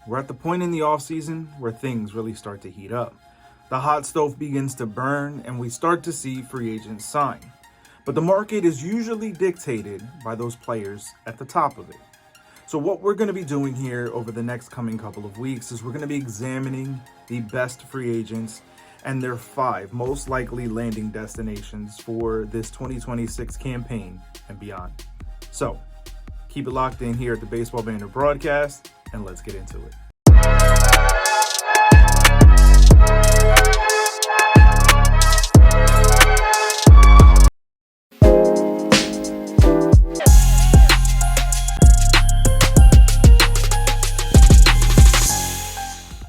We're at the point in the offseason where things really start to heat up. The hot stove begins to burn and we start to see free agents sign. But the market is usually dictated by those players at the top of it. So what we're going to be doing here over the next coming couple of weeks is we're going to be examining the best free agents and their 5 most likely landing destinations for this 2026 campaign and beyond. So keep it locked in here at the Baseball Banter Broadcast and let's get into it.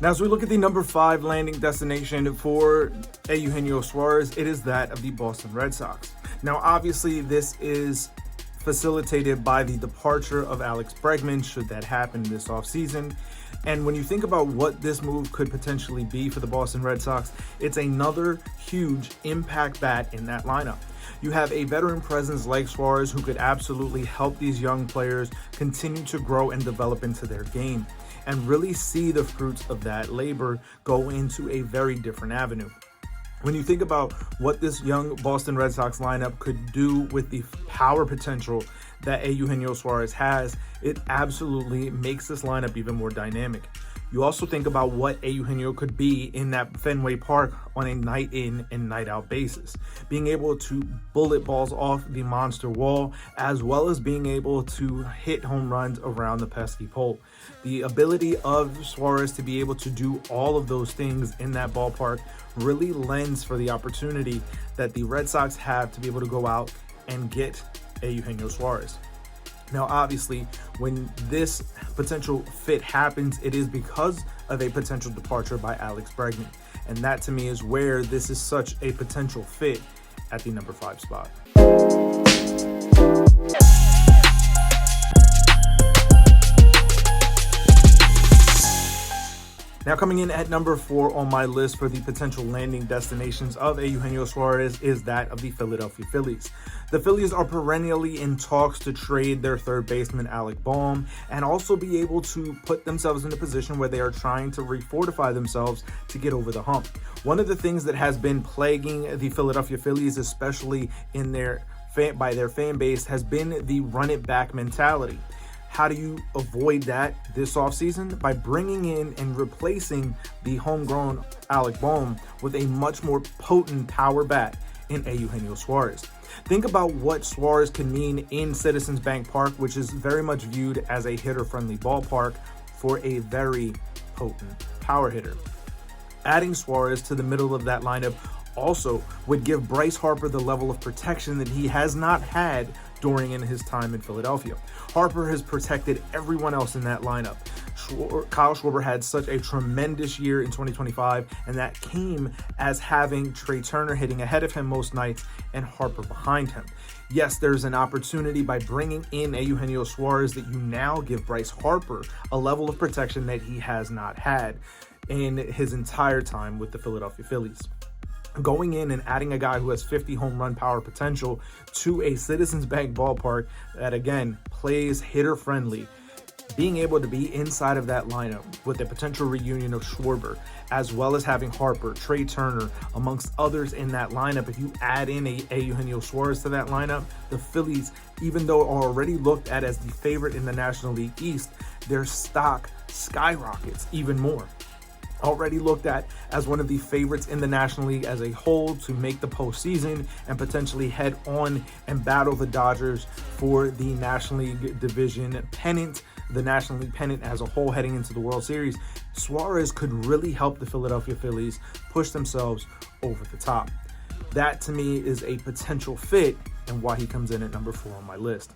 Now, as we look at the number 5 landing destination for Eugenio Suarez, it is that of the Boston Red Sox. Now, obviously, this is facilitated by the departure of Alex Bregman, should that happen this offseason. And when you think about what this move could potentially be for the Boston Red Sox, it's another huge impact bat in that lineup. You have a veteran presence like Suarez who could absolutely help these young players continue to grow and develop into their game and really see the fruits of that labor go into a very different avenue. When you think about what this young Boston Red Sox lineup could do with the power potential that Eugenio Suarez has, it absolutely makes this lineup even more dynamic. You also think about what Eugenio could be in that Fenway Park on a night in and night out basis. Being able to bullet balls off the monster wall, as well as being able to hit home runs around the pesky pole. The ability of Suarez to be able to do all of those things in that ballpark really lends for the opportunity that the Red Sox have to be able to go out and get Eugenio Suarez. Now, obviously, when this potential fit happens, it is because of a potential departure by Alex Bregman. And that, to me, is where this is such a potential fit at the number 5 spot. Now, coming in at number 4 on my list for the potential landing destinations of Eugenio Suarez is that of the Philadelphia Phillies. The Phillies are perennially in talks to trade their third baseman Alec Bohm and also be able to put themselves in a position where they are trying to refortify themselves to get over the hump. One of the things that has been plaguing the Philadelphia Phillies, especially in by their fan base, has been the run it back mentality. How do you avoid that this offseason? By bringing in and replacing the homegrown Alec Bohm with a much more potent power bat in Eugenio Suarez. Think about what Suarez can mean in Citizens Bank Park, which is very much viewed as a hitter-friendly ballpark for a very potent power hitter. Adding Suarez to the middle of that lineup also would give Bryce Harper the level of protection that he has not had during his time in Philadelphia. Harper has protected everyone else in that lineup. Kyle Schwarber had such a tremendous year in 2025, and that came as having Trey Turner hitting ahead of him most nights and Harper behind him. Yes, there's an opportunity by bringing in Eugenio Suarez that you now give Bryce Harper a level of protection that he has not had in his entire time with the Philadelphia Phillies. Going in and adding a guy who has 50 home run power potential to a Citizens Bank ballpark that, again, plays hitter friendly, being able to be inside of that lineup with the potential reunion of Schwarber, as well as having Harper, Trey Turner, amongst others in that lineup. If you add in a Eugenio Suarez to that lineup, the Phillies, even though are already looked at as the favorite in the National League East, their stock skyrockets even more. Already looked at as one of the favorites in the National League as a whole to make the postseason and potentially head on and battle the Dodgers for the National League Division pennant, the National League pennant as a whole heading into the World Series. Suarez could really help the Philadelphia Phillies push themselves over the top. That, to me, is a potential fit and why he comes in at number 4 on my list.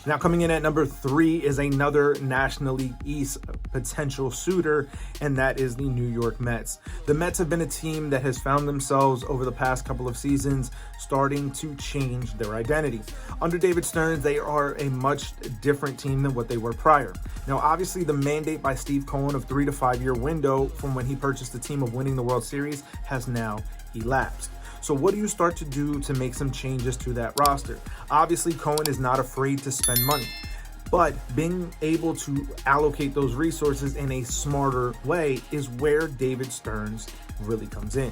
Now, coming in at number 3 is another National League East potential suitor, and that is the New York Mets. The Mets have been a team that has found themselves over the past couple of seasons starting to change their identity. Under David Stearns, they are a much different team than what they were prior. Now, obviously, the mandate by Steve Cohen of 3 to 5 year window from when he purchased the team of winning the World Series has now elapsed. So what do you start to do to make some changes to that roster? Obviously, Cohen is not afraid to spend money, but being able to allocate those resources in a smarter way is where David Stearns really comes in.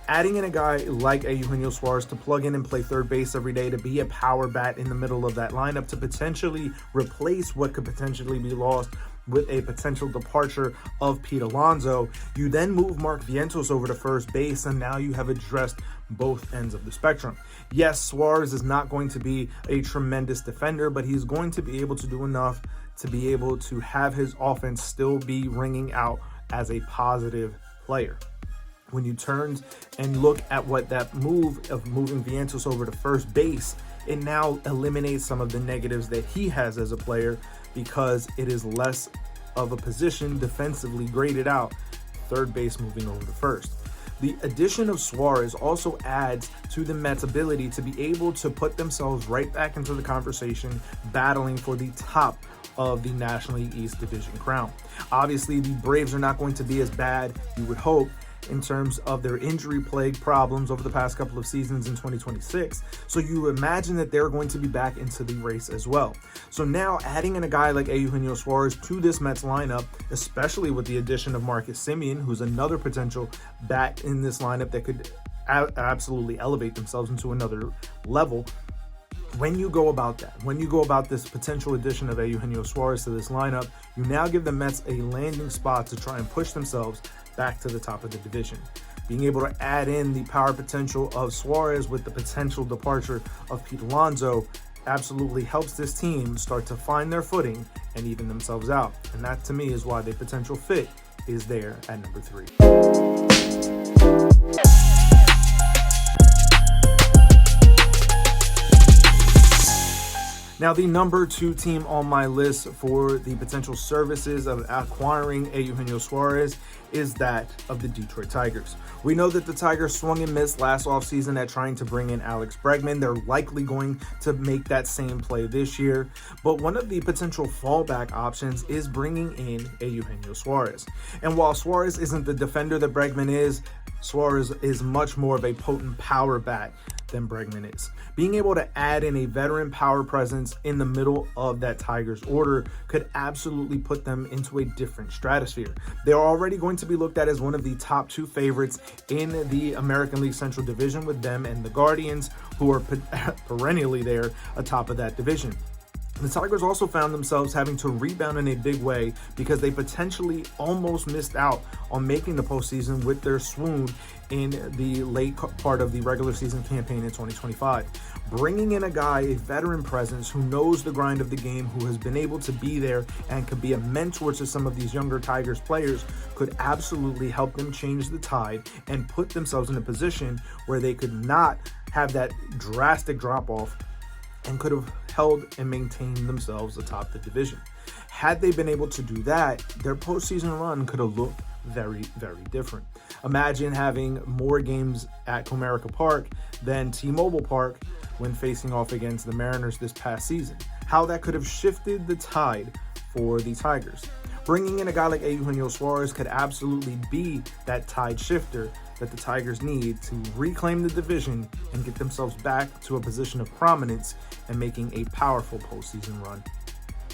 Adding in a guy like Eugenio Suarez to plug in and play third base every day, to be a power bat in the middle of that lineup, to potentially replace what could potentially be lost with a potential departure of Pete Alonso. You then move Mark Vientos over to first base, and now you have addressed both ends of the spectrum. Yes, Suarez is not going to be a tremendous defender, but he's going to be able to do enough to be able to have his offense still be ringing out as a positive player. When you turn and look at what that move of moving Vientos over to first base, it now eliminates some of the negatives that he has as a player, because it is less of a position defensively graded out, third base moving over to first. The addition of Suarez also adds to the Mets' ability to be able to put themselves right back into the conversation, battling for the top of the National League East Division crown. Obviously, the Braves are not going to be as bad, you would hope, in terms of their injury-plagued problems over the past couple of seasons in 2026. So you imagine that they're going to be back into the race as well. So now adding in a guy like Eugenio Suarez to this Mets lineup, especially with the addition of Marcus Semien, who's another potential bat in this lineup that could absolutely elevate themselves into another level. When you go about that, when you go about this potential addition of Eugenio Suarez to this lineup, you now give the Mets a landing spot to try and push themselves back to the top of the division. Being able to add in the power potential of Suarez with the potential departure of Pete Alonso absolutely helps this team start to find their footing and even themselves out. And that, to me, is why the potential fit is there at number 3. Now, the number 2 team on my list for the potential services of acquiring Eugenio Suarez is that of the Detroit Tigers. We know that the Tigers swung and missed last offseason at trying to bring in Alex Bregman. They're likely going to make that same play this year. But one of the potential fallback options is bringing in Eugenio Suarez. And while Suarez isn't the defender that Bregman is, Suarez is much more of a potent power bat than Bregman is. Being able to add in a veteran power presence in the middle of that Tigers order could absolutely put them into a different stratosphere. They're already going to be looked at as one of the top 2 favorites in the American League Central Division, with them and the Guardians, who are perennially there atop of that division. The Tigers also found themselves having to rebound in a big way because they potentially almost missed out on making the postseason with their swoon in the late part of the regular season campaign in 2025. Bringing in a guy, a veteran presence who knows the grind of the game, who has been able to be there and could be a mentor to some of these younger Tigers players, could absolutely help them change the tide and put themselves in a position where they could not have that drastic drop-off and could have held and maintained themselves atop the division. Had they been able to do that, their postseason run could have looked very, very different. Imagine having more games at Comerica Park than T-Mobile Park when facing off against the Mariners this past season. How that could have shifted the tide for the Tigers. Bringing in a guy like Eugenio Suarez could absolutely be that tide shifter that the Tigers need to reclaim the division and get themselves back to a position of prominence and making a powerful postseason run.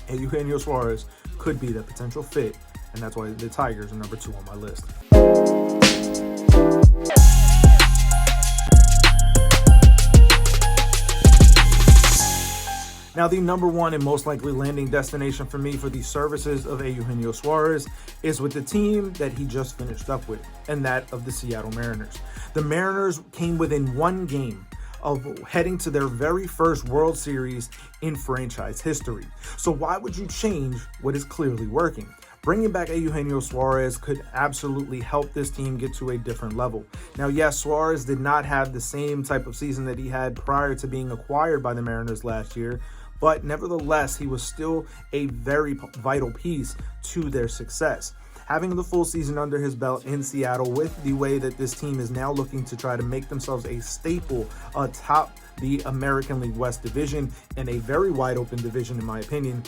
Eugenio Suarez could be that potential fit, and that's why the Tigers are number 2 on my list. Now, the number 1 and most likely landing destination for me for the services of Eugenio Suarez is with the team that he just finished up with, and that of the Seattle Mariners. The Mariners came within 1 game of heading to their very first World Series in franchise history. So why would you change what is clearly working? Bringing back Eugenio Suarez could absolutely help this team get to a different level. Now, yes, Suarez did not have the same type of season that he had prior to being acquired by the Mariners last year, but nevertheless, he was still a very vital piece to their success. Having the full season under his belt in Seattle, with the way that this team is now looking to try to make themselves a staple atop the American League West division, and a very wide open division in my opinion,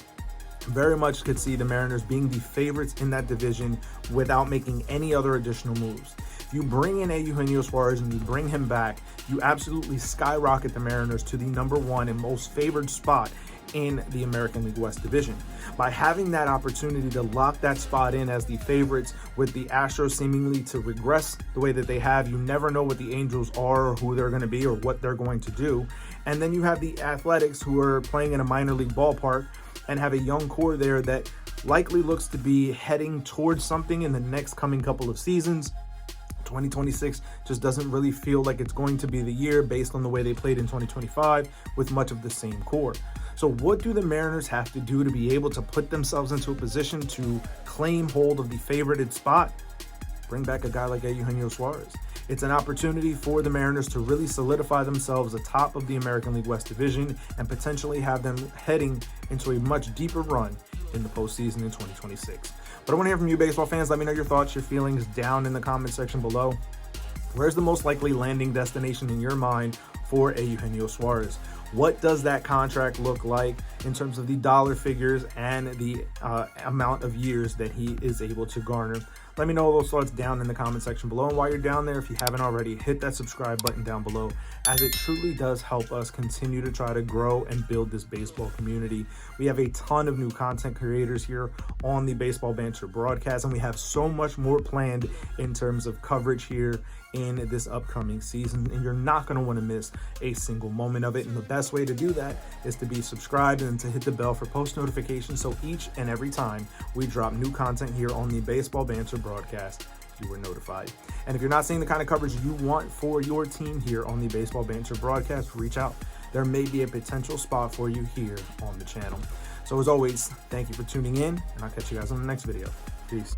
very much could see the Mariners being the favorites in that division without making any other additional moves. If you bring in Eugenio Suarez and you bring him back, you absolutely skyrocket the Mariners to the #1 and most favored spot in the American League West division. By having that opportunity to lock that spot in as the favorites, with the Astros seemingly to regress the way that they have, you never know what the Angels are or who they're going to be or what they're going to do. And then you have the Athletics, who are playing in a minor league ballpark and have a young core there that likely looks to be heading towards something in the next coming couple of seasons. 2026 just doesn't really feel like it's going to be the year based on the way they played in 2025 with much of the same core. So what do the Mariners have to do to be able to put themselves into a position to claim hold of the favorited spot? Bring back a guy like Eugenio Suarez. It's an opportunity for the Mariners to really solidify themselves atop of the American League West division and potentially have them heading into a much deeper run in the postseason in 2026. But I want to hear from you, baseball fans. Let me know your thoughts, your feelings down in the comment section below. Where's the most likely landing destination in your mind for Eugenio Suarez? What does that contract look like in terms of the dollar figures and the amount of years that he is able to garner? Let me know those thoughts down in the comment section below. And while you're down there, if you haven't already, hit that subscribe button down below, as it truly does help us continue to try to grow and build this baseball community. We have a ton of new content creators here on the Baseball Banter Broadcast, and we have so much more planned in terms of coverage here in this upcoming season, and you're not going to want to miss a single moment of it. And the best way to do that is to be subscribed and to hit the bell for post notifications, so each and every time we drop new content here on the Baseball Banter Broadcast, you were notified. And if you're not seeing the kind of coverage you want for your team here on the Baseball Banter Broadcast, reach out. There may be a potential spot for you here on the channel. So as always, thank you for tuning in, and I'll catch you guys on the next video. Peace.